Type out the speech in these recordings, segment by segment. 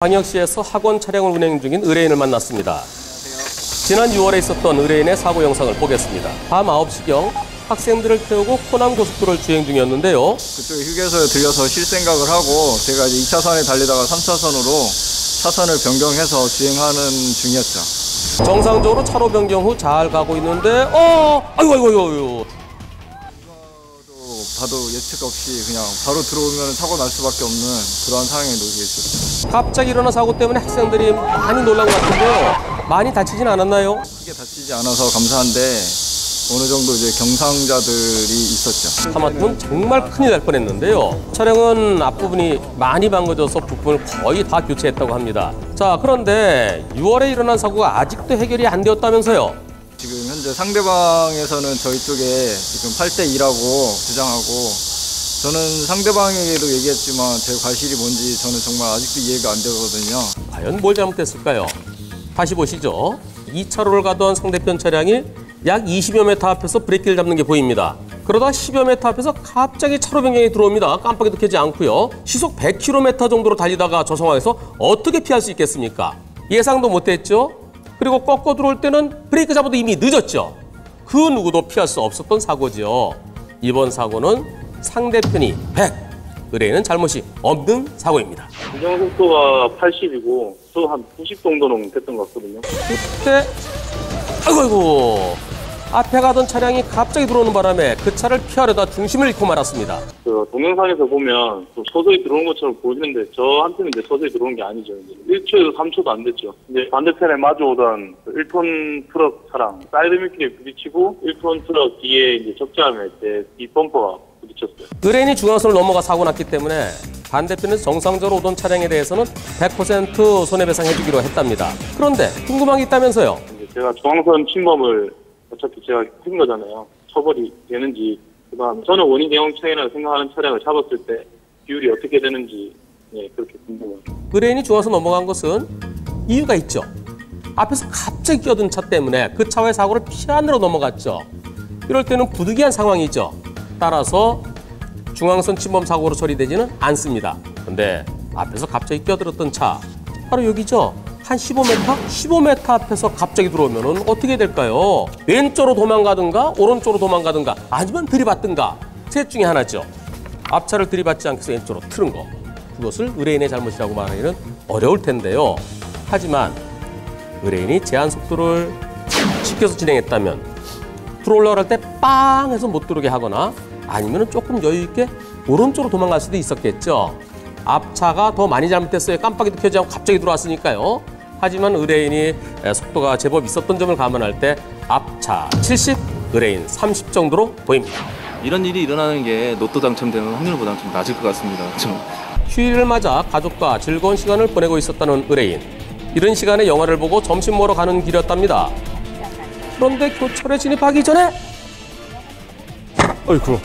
광역시에서 학원 차량을 운행 중인 의뢰인을 만났습니다. 지난 6월에 있었던 의뢰인의 사고 영상을 보겠습니다. 밤 9시경 학생들을 태우고 호남고속도로를 주행 중이었는데요. 그쪽 휴게소에 들려서 쉴 생각을 하고 제가 이제 2차선에 달리다가 3차선으로 차선을 변경해서 주행하는 중이었죠. 정상적으로 차로 변경 후 잘 가고 있는데 아이고. 봐도 예측 없이 그냥 바로 들어오면 사고 날 수밖에 없는 그러한 상황에 놓이게 됐죠. 갑자기 일어난 사고 때문에 학생들이 많이 놀란 것 같은데요. 많이 다치진 않았나요? 크게 다치지 않아서 감사한데 어느 정도 이제 경상자들이 있었죠. 하마터면 정말 큰일 날 뻔했는데요. 차량은 앞부분이 많이 망가져서 부품을 거의 다 교체했다고 합니다. 자, 그런데 6월에 일어난 사고가 아직도 해결이 안 되었다면서요? 지금 현재 상대방에서는 저희 쪽에 지금 8대2라고 주장하고 저는 상대방에게도 얘기했지만 제 과실이 뭔지 저는 정말 아직도 이해가 안 되거든요. 과연 뭘 잘못했을까요? 다시 보시죠. 2차로를 가던 상대편 차량이 약 20여 미터 앞에서 브레이크를 잡는 게 보입니다. 그러다 10여 미터 앞에서 갑자기 차로 변경이 들어옵니다. 깜빡이도 켜지 않고요. 시속 100km 정도로 달리다가 저 상황에서 어떻게 피할 수 있겠습니까? 예상도 못했죠. 그리고 꺾어 들어올 때는 브레이크 잡아도 이미 늦었죠. 그 누구도 피할 수 없었던 사고죠. 이번 사고는 상대편이 100, 의뢰인은 잘못이 없는 사고입니다. 정속도가 80이고 저 한 90 정도는 됐던 것 같거든요. 그때 아이고 앞에 가던 차량이 갑자기 들어오는 바람에 그 차를 피하려다 중심을 잃고 말았습니다. 그 동영상에서 보면 좀 서서히 들어오는 것처럼 보이는데 저한테는 이제 서서히 들어온 게 아니죠. 이제 1초에서 3초도 안 됐죠. 이제 반대편에 마주오던 1톤 트럭 차량 사이드미러에 부딪히고 1톤 트럭 뒤에 이제 적재함에 제 뒷범퍼가 부딪혔어요. 의뢰인이 중앙선을 넘어가 사고 났기 때문에 반대편에서 정상적으로 오던 차량에 대해서는 100% 손해배상해주기로 했답니다. 그런데 궁금한 게 있다면서요? 이제 제가 중앙선 침범을 어차피 제가 한 거잖아요. 처벌이 되는지, 그다음 저는 원인 대형차량이라고 생각하는 차량을 잡았을 때 비율이 어떻게 되는지 그렇게 궁금합니다. 의뢰인이 중앙선 넘어간 것은 이유가 있죠. 앞에서 갑자기 끼어든 차 때문에 그 차와의 사고를 피하느라 넘어갔죠. 이럴 때는 부득이한 상황이죠. 따라서 중앙선 침범 사고로 처리되지는 않습니다. 그런데 앞에서 갑자기 끼어들었던 차, 바로 여기죠. 한 15m? 15m 앞에서 갑자기 들어오면 어떻게 될까요? 왼쪽으로 도망가든가 오른쪽으로 도망가든가 아니면 들이받든가 셋 중에 하나죠. 앞차를 들이받지 않기 위해서 왼쪽으로 틀은 거. 그것을 의뢰인의 잘못이라고 말하기는 어려울 텐데요. 하지만 의뢰인이 제한 속도를 지켜서 진행했다면 들어올라갈 때 빵 해서 못 들어오게 하거나 아니면 조금 여유 있게 오른쪽으로 도망갈 수도 있었겠죠. 앞차가 더 많이 잘못했어요. 깜빡이도 켜지 않고 갑자기 들어왔으니까요. 하지만 의뢰인이 속도가 제법 있었던 점을 감안할 때 앞차 70, 의뢰인 30 정도로 보입니다. 이런 일이 일어나는 게 로또 당첨되는 확률보다는 좀 낮을 것 같습니다. 휴일을 맞아 가족과 즐거운 시간을 보내고 있었다는 의뢰인. 이른 시간에 영화를 보고 점심 먹으러 가는 길이었답니다. 그런데 교차로에 진입하기 전에 어이구.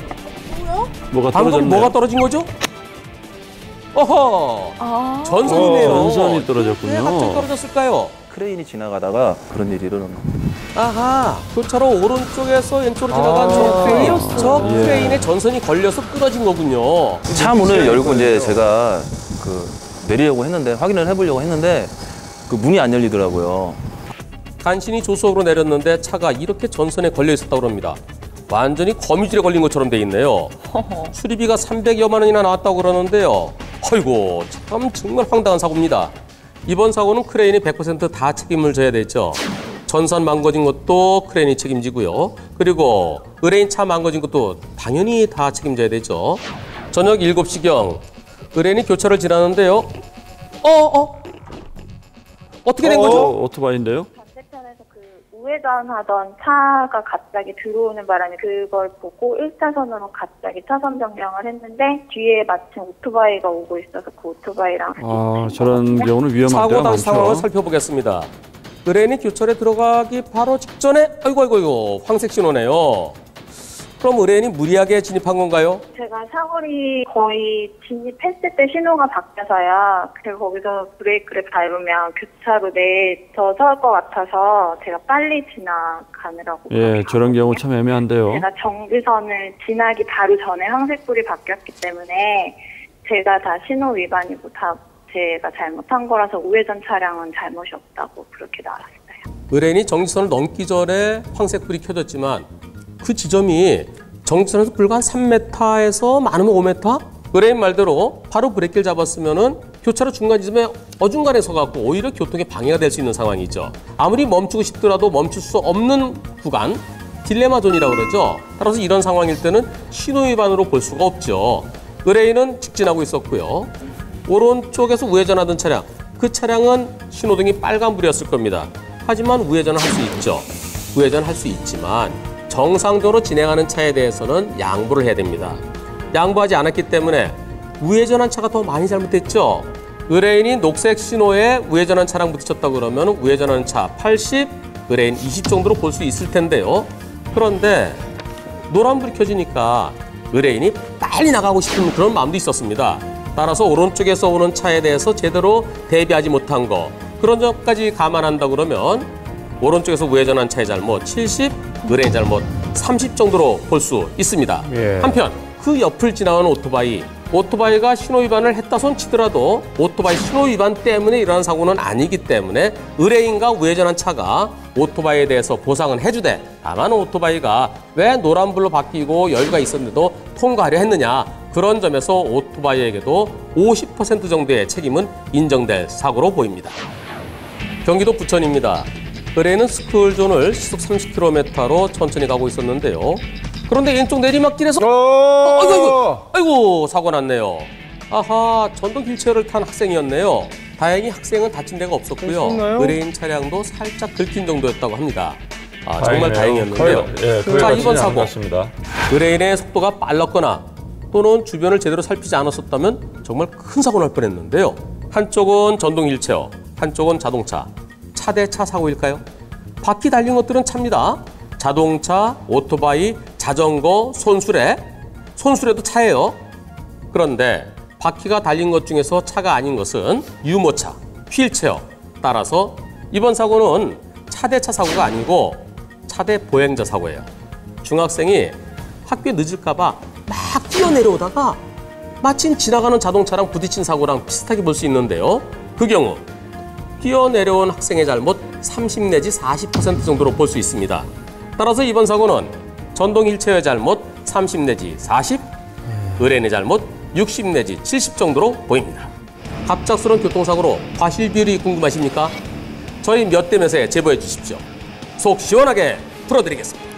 뭐가 방금 떨어졌네요. 뭐가 떨어진 거죠? 어허! 전선이네요. 전선이 떨어졌군요. 왜 갑자기 떨어졌을까요? 크레인이 지나가다가 그런 일이 일어난 겁니다. 아하, 교차로 오른쪽에서 왼쪽으로 지나간 저 크레인에 전선이 걸려서 끊어진 거군요. 차 문을 열고 이제 제가 내리려고 했는데 확인을 해보려고 했는데 그 문이 안 열리더라고요. 간신히 조수석으로 내렸는데 차가 이렇게 전선에 걸려 있었다고 합니다. 완전히 거미줄에 걸린 것처럼 돼 있네요. 수리비가 300여만 원이나 나왔다고 그러는데요. 아이고, 참 정말 황당한 사고입니다. 이번 사고는 크레인이 100% 다 책임을 져야 되죠. 전선 망가진 것도 크레인이 책임지고요. 그리고 의뢰인 차 망가진 것도 당연히 다 책임져야 되죠. 저녁 7시경 의뢰인이 교차를 지나는데요. 어떻게 된 거죠? 오토바이인데요? 반대편에서 우회전하던 차가 갑자기 들어오는 바람에 그걸 보고 1차선으로 갑자기 차선 변경을 했는데 뒤에 마침 오토바이가 오고 있어서 그 오토바이랑 저런 경우는 위험한 사고 데가 당시 상황을 많죠. 살펴보겠습니다. 의뢰인이 교차로에 들어가기 바로 직전에 아이고 황색 신호네요. 그럼 의뢰인이 무리하게 진입한 건가요? 제가 사거리 거의 진입했을 때 신호가 바뀌어서요. 그래서 거기서 브레이크를 밟으면 교차로 내서 설 것 같아서 제가 빨리 지나가느라고. 예, 저런 경우 참 애매한데요. 제가 정지선을 지나기 바로 전에 황색불이 바뀌었기 때문에 제가 다 신호 위반이고 다 제가 잘못한 거라서 우회전 차량은 잘못이 없다고 그렇게 나왔어요. 의뢰인이 정지선을 넘기 전에 황색불이 켜졌지만 그 지점이 정지선에서 불과 한 3m에서 많으면 5m? 의뢰인 말대로 바로 브레이크를 잡았으면은 교차로 중간 지점에 어중간에 서갖고 오히려 교통에 방해가 될 수 있는 상황이죠. 아무리 멈추고 싶더라도 멈출 수 없는 구간, 딜레마 존이라고 그러죠. 따라서 이런 상황일 때는 신호 위반으로 볼 수가 없죠. 의뢰인은 직진하고 있었고요. 오른쪽에서 우회전하던 차량, 그 차량은 신호등이 빨간불이었을 겁니다. 하지만 우회전을 할 수 있죠. 우회전할 수 있지만 정상적으로 진행하는 차에 대해서는 양보를 해야 됩니다. 양보하지 않았기 때문에 우회전한 차가 더 많이 잘못됐죠. 의뢰인이 녹색 신호에 우회전한 차량 부딪혔다고 그러면 우회전하는 차 80, 의뢰인 20 정도로 볼 수 있을 텐데요. 그런데 노란불이 켜지니까 의뢰인이 빨리 나가고 싶은 그런 마음도 있었습니다. 따라서 오른쪽에서 오는 차에 대해서 제대로 대비하지 못한 거, 그런 점까지 감안한다 그러면 오른쪽에서 우회전한 차의 잘못 70, 의뢰인 잘못 30 정도로 볼 수 있습니다. 한편 그 옆을 지나가는 오토바이가 신호 위반을 했다 손 치더라도 오토바이 신호 위반 때문에 일어난 사고는 아니기 때문에 의뢰인과 우회전한 차가 오토바이에 대해서 보상은 해주되, 다만 오토바이가 왜 노란불로 바뀌고 여유가 있었는데도 통과하려 했느냐, 그런 점에서 오토바이에게도 50% 정도의 책임은 인정될 사고로 보입니다. 경기도 부천입니다. 의뢰인은 스쿨존을 시속 30km로 천천히 가고 있었는데요. 그런데 왼쪽 내리막길에서 아이고 사고 났네요. 아하, 전동 휠체어를 탄 학생이었네요. 다행히 학생은 다친 데가 없었고요. 의뢰인 차량도 살짝 긁힌 정도였다고 합니다. 정말 다행이었는데요. 자, 이번 사고 의뢰인의 속도가 빨랐거나 또는 주변을 제대로 살피지 않았었다면 정말 큰 사고 날 뻔했는데요. 한쪽은 전동 휠체어, 한쪽은 자동차. 차 대 차 사고일까요? 바퀴 달린 것들은 차입니다. 자동차, 오토바이, 자전거, 손수레도 차예요. 그런데 바퀴가 달린 것 중에서 차가 아닌 것은 유모차, 휠체어. 따라서 이번 사고는 차 대 차 사고가 아니고 차 대 보행자 사고예요. 중학생이 학교에 늦을까 봐 막 뛰어내려오다가 마침 지나가는 자동차랑 부딪힌 사고랑 비슷하게 볼 수 있는데요. 그 경우 뛰어내려온 학생의 잘못 30 내지 40% 정도로 볼 수 있습니다. 따라서 이번 사고는 전동 휠체어의 잘못 30 내지 40, 의뢰인의 잘못 60 내지 70 정도로 보입니다. 갑작스러운 교통사고로 과실 비율이 궁금하십니까? 저희 몇 대 몇에 제보해 주십시오. 속 시원하게 풀어드리겠습니다.